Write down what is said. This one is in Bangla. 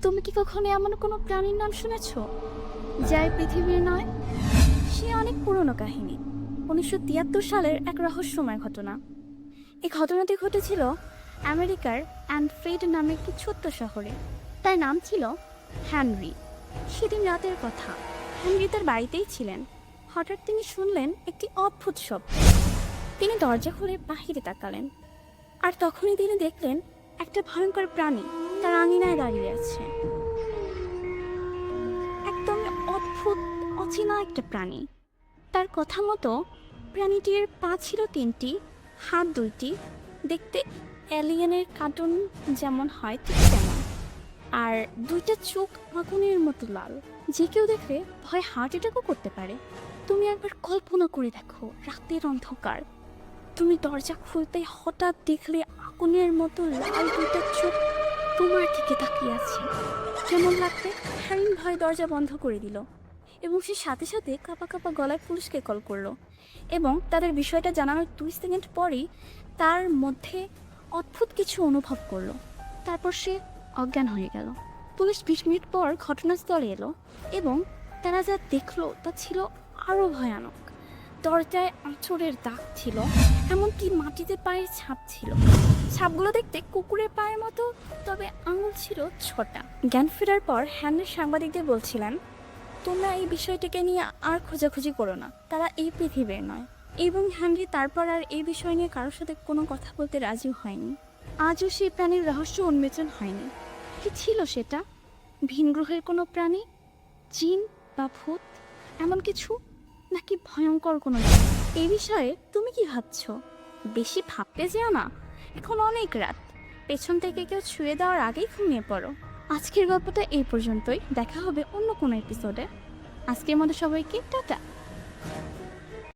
তুমি কি কখনো এমন কোনো প্রাণীর নাম শুনেছো যা এই পৃথিবীর নয়? সে অনেক পুরনো কাহিনী, 1973 সালের এক রহস্যময় ঘটনা। এই ঘটনাটি ঘটেছিল আমেরিকার অ্যান্ডফ্রেড নামে একটি ছোট্ট শহরে। তার নাম ছিল হেনরি। সেদিন রাতের কথা, হেনরি তার বাড়িতেই ছিলেন। হঠাৎ তিনি শুনলেন একটি অদ্ভুত শব্দ। তিনি দরজা খুলে বাহিরে তাকালেন, আর তখনই তিনি দেখলেন একটা ভয়ঙ্কর প্রাণী তার আঙিনায় দাঁড়িয়ে আছে। একদম অদ্ভুত, অচেনা একটা প্রাণী। তার কথা মতো প্রাণীটির পা ছিল 3টি, হাত 2টি, দেখতে এলিয়েনের কার্টুন যেমন হয় ঠিক তেমন, আর 2টা চোখ আগুনের মতো লাল। যে কেউ দেখলে ভয় হার্ট অ্যাটাকও করতে পারে। তুমি একবার কল্পনা করে দেখো, রাতের অন্ধকার, তুমি দরজা খুলতেই হঠাৎ দেখলে আগুনের মতো লাল 2টা চোখ তোমার দিকে তাকিয়ে আছে। কেমন লাগবে? হ্যারিন ভয় দরজা বন্ধ করে দিল এবং সে সাথে সাথে কাঁপা কাঁপা গলায় পুলিশকে কল করলো। এবং তাদের বিষয়টা জানানোর 2 সেকেন্ড পরই তার মধ্যে অদ্ভুত কিছু অনুভব করলো। তারপর সে অজ্ঞান হয়ে গেল। পুলিশ 20 মিনিট পর ঘটনাস্থলে এলো এবং তারা যা দেখলো তা ছিল আরও ভয়ানক। দরজায় আঁচড়ের দাগ ছিল, এমনকি মাটিতে পায়ের ছাপ ছিল। ছাপগুলো দেখতে কুকুরের পায়ের মতো, তবে আঙুল ছিল ছোটা। জ্ঞান ফেরার পর হ্যান্ডের সাংবাদিকদের বলছিলেন, তোমরা এই বিষয়টিকে নিয়ে আর খোঁজাখুঁজি করো না, তারা এই পৃথিবীর নয়। এবং হেনরি তারপর আর এই বিষয় নিয়ে কারোর সাথে কোনো কথা বলতে রাজি হয়নি। আজও সেই প্রাণীর রহস্য উন্মোচন হয়নি। কি ছিল সেটা? ভিন গ্রহের কোনো প্রাণী, জিন বা ভূত, এমন কিছু, নাকি ভয়ঙ্কর কোনো জিনিস? এই বিষয়ে তুমি কি ভাবছো? বেশি ভাবতে যেও না, এখন অনেক রাত। পেছন থেকে কেউ ছুঁয়ে দেওয়ার আগেই ঘুমিয়ে পড়ো। আজকের গল্পটা এই পর্যন্তই, দেখা হবে অন্য কোনো এপিসোডে। আজকের মতো সবাইকে টাটা।